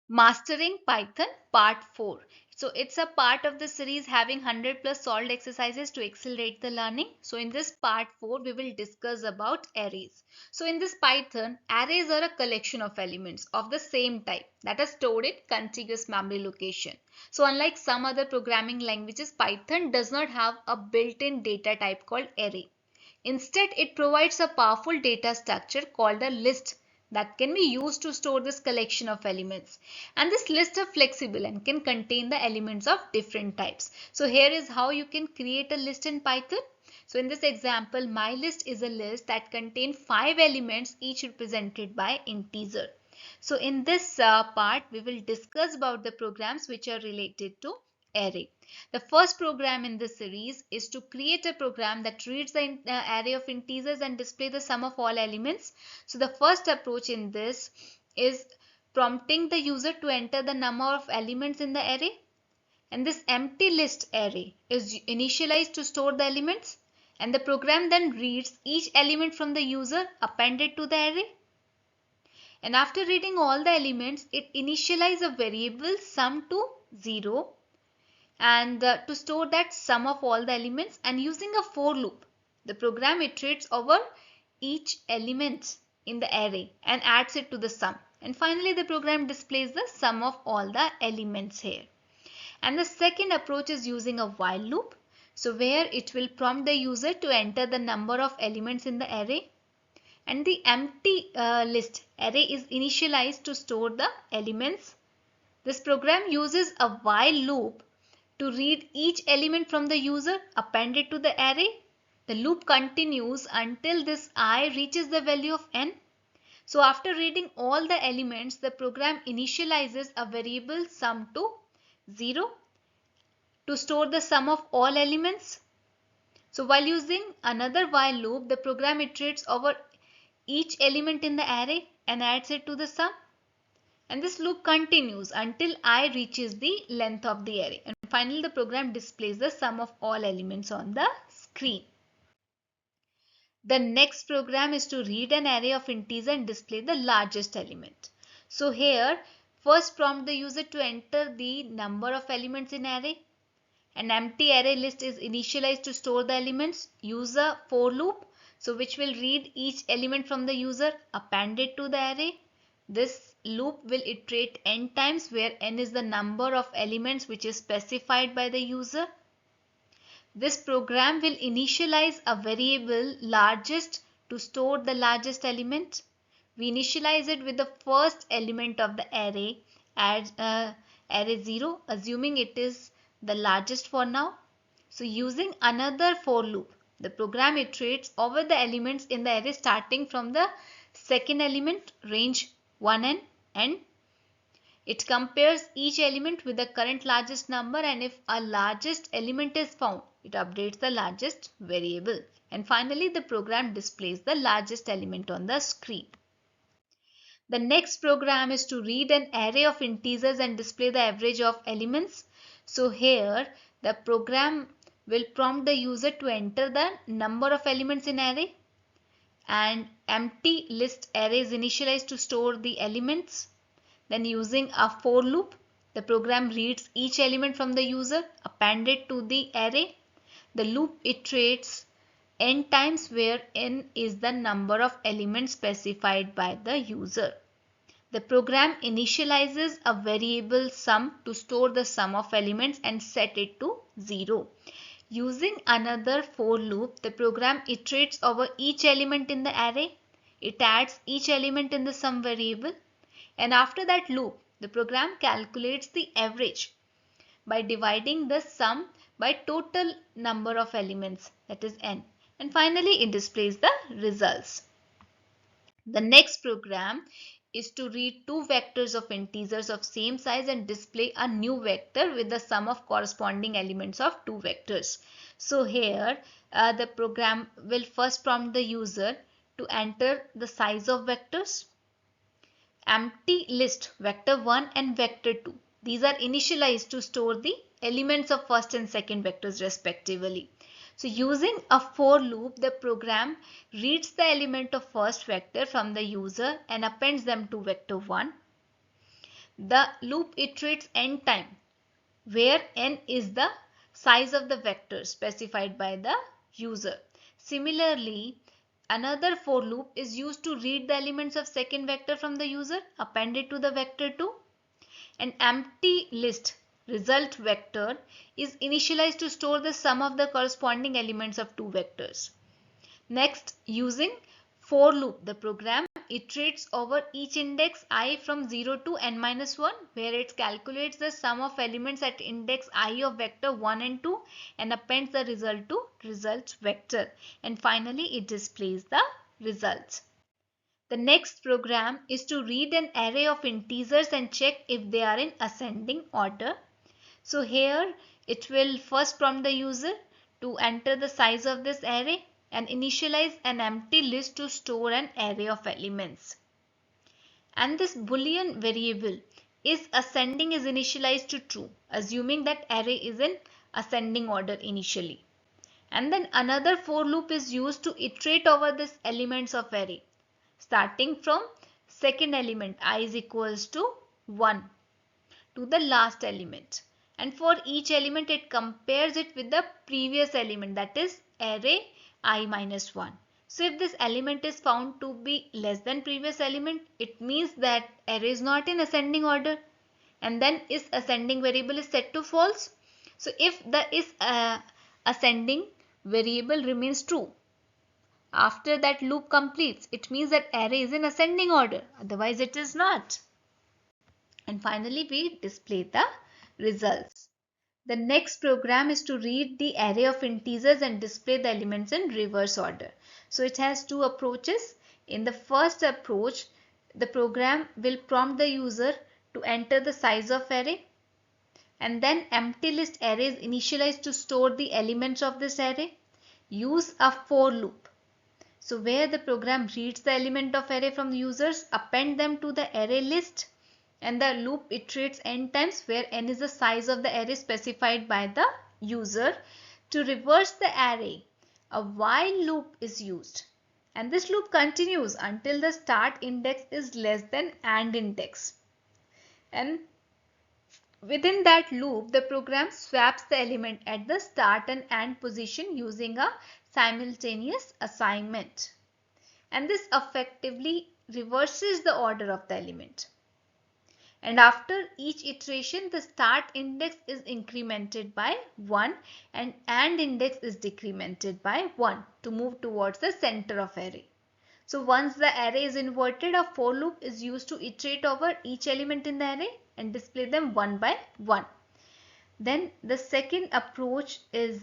Mastering Python Part 4. So it's a part of the series having 100 plus solved exercises to accelerate the learning. So in this part 4 we will discuss about arrays. So in this Python, arrays are a collection of elements of the same type that are stored in contiguous memory location. So unlike some other programming languages, Python does not have a built-in data type called array. Instead, it provides a powerful data structure called a list that can be used to store this collection of elements. And this list is flexible and can contain the elements of different types. So here is how you can create a list in Python. So in this example, my list is a list that contains 5 elements, each represented by integer. So in this part, we will discuss about the programs which are related to array. The first program in this series is to create a program that reads the array of integers and display the sum of all elements. So the first approach in this is prompting the user to enter the number of elements in the array. And this empty list array is initialized to store the elements. And the program then reads each element from the user appended to the array. And after reading all the elements, it initializes a variable sum to 0 and to store that sum of all the elements, and using a for loop, the program iterates over each element in the array and adds it to the sum. And finally, the program displays the sum of all the elements here. And the second approach is using a while loop. So where it will prompt the user to enter the number of elements in the array. And the empty list array is initialized to store the elements. This program uses a while loop to read each element from the user appended to the array. The loop continues until this I reaches the value of n. So after reading all the elements, the program initializes a variable sum to 0 to store the sum of all elements. So while using another while loop, the program iterates over each element in the array and adds it to the sum. And this loop continues until I reaches the length of the array. And finally, the program displays the sum of all elements on the screen. The next program is to read an array of integers and display the largest element. So here, first prompt the user to enter the number of elements in array. An empty array list is initialized to store the elements. Use a for loop, so which will read each element from the user, append it to the array. This loop will iterate n times, where n is the number of elements which is specified by the user. This program will initialize a variable largest to store the largest element. We initialize it with the first element of the array, add array 0, assuming it is the largest for now. So using another for loop, the program iterates over the elements in the array starting from the second element, range 1n, and it compares each element with the current largest number, and if a largest element is found, it updates the largest variable. And finally, the program displays the largest element on the screen. The next program is to read an array of integers and display the average of elements. So here the program will prompt the user to enter the number of elements in array, and empty list array is initialized to store the elements. Then using a for loop, the program reads each element from the user, append it to the array. The loop iterates n times, where n is the number of elements specified by the user. The program initializes a variable sum to store the sum of elements and set it to 0. Using another for loop, the program iterates over each element in the array. It adds each element in the sum variable. And after that loop, the program calculates the average by dividing the sum by total number of elements, that is n. And finally, it displays the results. The next program is to read two vectors of integers of same size and display a new vector with the sum of corresponding elements of two vectors. So here the program will first prompt the user to enter the size of vectors. Empty list vector 1 and vector 2. These are initialized to store the elements of first and second vectors respectively. So using a for loop, the program reads the element of first vector from the user and appends them to vector 1. The loop iterates n time, where n is the size of the vector specified by the user. Similarly, another for loop is used to read the elements of second vector from the user, append it to the vector 2. An empty list result vector is initialized to store the sum of the corresponding elements of two vectors. Next, using for loop, the program iterates over each index I from 0 to n-1, where it calculates the sum of elements at index I of vector 1 and 2 and appends the result to result vector. And finally, it displays the results. The next program is to read an array of integers and check if they are in ascending order. So here it will first prompt the user to enter the size of this array and initialize an empty list to store an array of elements. And this boolean variable is ascending is initialized to true, assuming that array is in ascending order initially. And then another for loop is used to iterate over this elements of array, starting from second element I is equals to 1 to the last element. And for each element it compares it with the previous element, that is array I minus 1. So if this element is found to be less than previous element, it means that array is not in ascending order, and then is ascending variable is set to false. So if the is ascending variable remains true after that loop completes, it means that array is in ascending order, otherwise it is not. And finally we display the results. The next program is to read the array of integers and display the elements in reverse order. So it has two approaches. In the first approach, the program will prompt the user to enter the size of array, and then empty list array is initialized to store the elements of this array. Use a for loop. So where the program reads the element of array from the users, append them to the array list, and the loop iterates n times, where n is the size of the array specified by the user. To reverse the array, a while loop is used, and this loop continues until the start index is less than AND index. And within that loop, the program swaps the element at the start and AND position using a simultaneous assignment. And this effectively reverses the order of the element. And after each iteration, the start index is incremented by 1 and AND index is decremented by 1 to move towards the center of array. So once the array is inverted, a for loop is used to iterate over each element in the array and display them one by one. Then the second approach is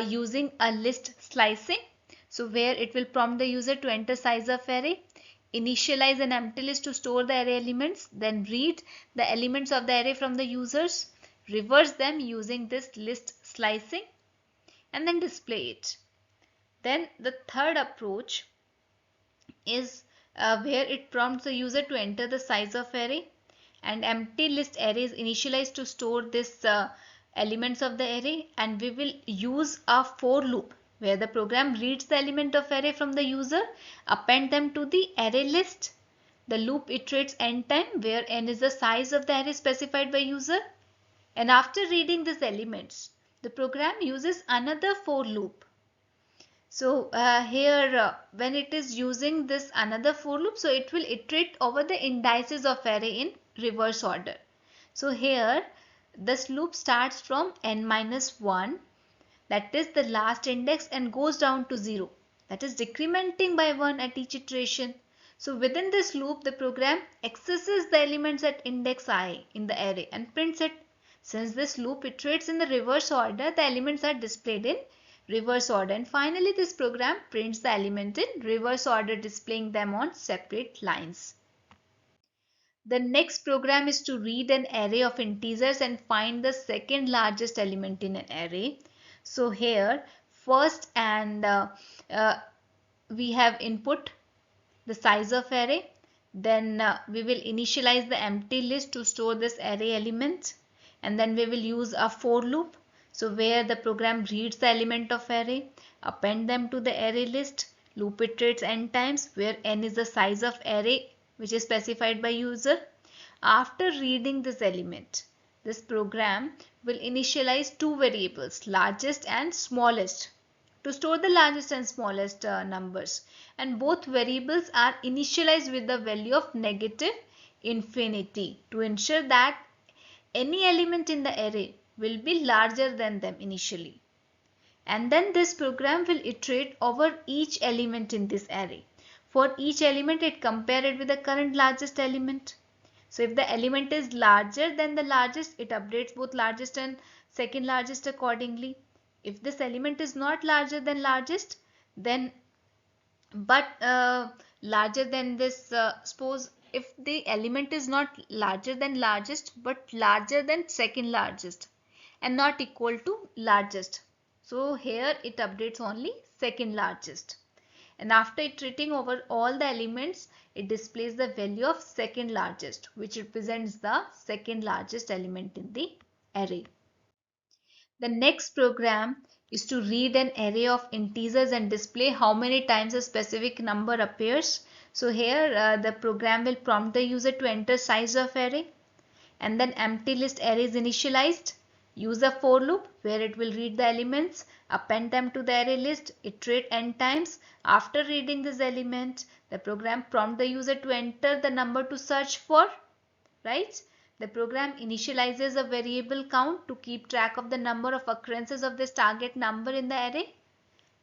using a list slicing. So where it will prompt the user to enter size of array, initialize an empty list to store the array elements, then read the elements of the array from the users, reverse them using this list slicing, and then display it. Then the third approach is where it prompts the user to enter the size of array, and empty list array is initialized to store this elements of the array, and we will use a for loop where the program reads the element of array from the user, append them to the array list. The loop iterates n time, where n is the size of the array specified by user, and after reading these elements, the program uses another for loop. So here when it is using this another for loop, so it will iterate over the indices of array in reverse order. So here this loop starts from n-1, that is the last index, and goes down to 0, that is decrementing by 1 at each iteration. So within this loop, the program accesses the elements at index I in the array and prints it. Since this loop iterates in the reverse order, the elements are displayed in reverse order, and finally this program prints the element in reverse order, displaying them on separate lines. The next program is to read an array of integers and find the second largest element in an array. So here first and we have input the size of array, then we will initialize the empty list to store this array element, and then we will use a for loop. So where the program reads the element of array, append them to the array list, loop iterates n times, where n is the size of array which is specified by user, After reading this element, this program will initialize two variables, largest and smallest, to store the largest and smallest numbers, and both variables are initialized with the value of negative infinity to ensure that any element in the array will be larger than them initially. And then this program will iterate over each element in this array. For each element, it compare it with the current largest element. So if the element is larger than the largest, it updates both largest and second largest accordingly. If this element is not larger than largest, then but larger than this, suppose if the element is not larger than largest but larger than second largest and not equal to largest, so here it updates only second largest, and after iterating over all the elements, it displays the value of second largest, which represents the second largest element in the array. The next program is to read an array of integers and display how many times a specific number appears. So here the program will prompt the user to enter size of array, and then empty list array is initialized. Use a for loop where it will read the elements, append them to the array list, iterate n times. After reading this element, the program prompt the user to enter the number to search for, right? The program initializes a variable count to keep track of the number of occurrences of this target number in the array,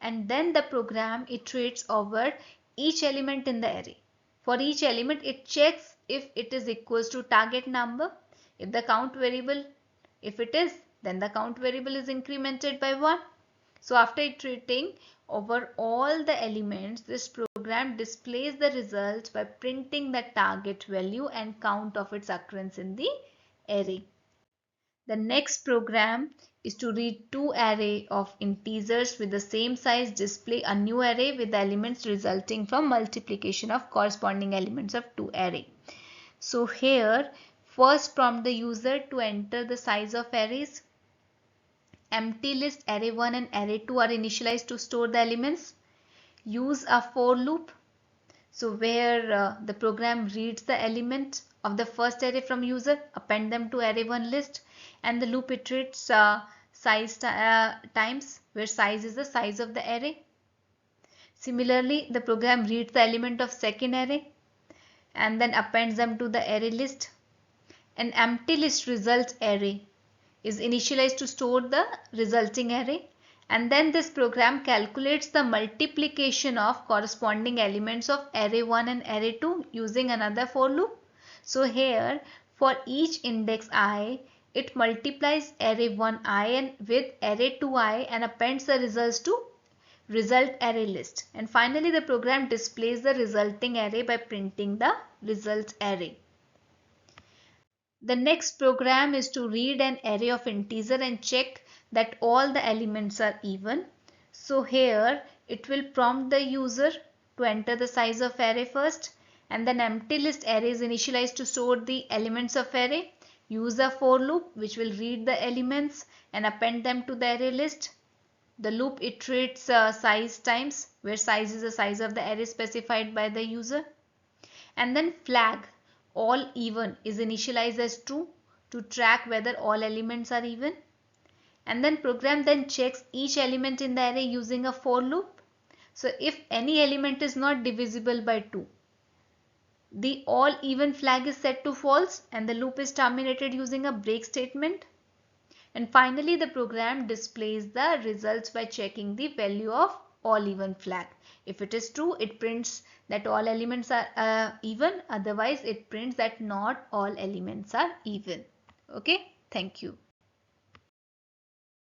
and then the program iterates over each element in the array. For each element, it checks if it is equals to target number. If the count variable, if it is, then the count variable is incremented by 1. So after iterating over all the elements, this program displays the result by printing the target value and count of its occurrence in the array. The next program is to read two array of integers with the same size, display a new array with the elements resulting from multiplication of corresponding elements of two array. So here, first prompt the user to enter the size of arrays. Empty list array1 and array2 are initialized to store the elements. Use a for loop, so where the program reads the element of the first array from user, append them to array1 list, and the loop iterates size times, where size is the size of the array. Similarly, the program reads the element of second array and then appends them to the array list. An empty list results array is initialized to store the resulting array, and then this program calculates the multiplication of corresponding elements of array1 and array2 using another for loop. So here, for each index I, it multiplies array1I with array2I and appends the results to result array list. And finally, the program displays the resulting array by printing the results array. The next program is to read an array of integer and check that all the elements are even. So here it will prompt the user to enter the size of array first, and then empty list array is initialized to store the elements of array. Use a for loop which will read the elements and append them to the array list. The loop iterates size times, where size is the size of the array specified by the user. And then flag all even is initialized as true to track whether all elements are even. And then program then checks each element in the array using a for loop. So if any element is not divisible by 2, the all even flag is set to false and the loop is terminated using a break statement. And finally, the program displays the results by checking the value of all even flag. If it is true, it prints that all elements are even. Otherwise, it prints that not all elements are even. Okay, thank you.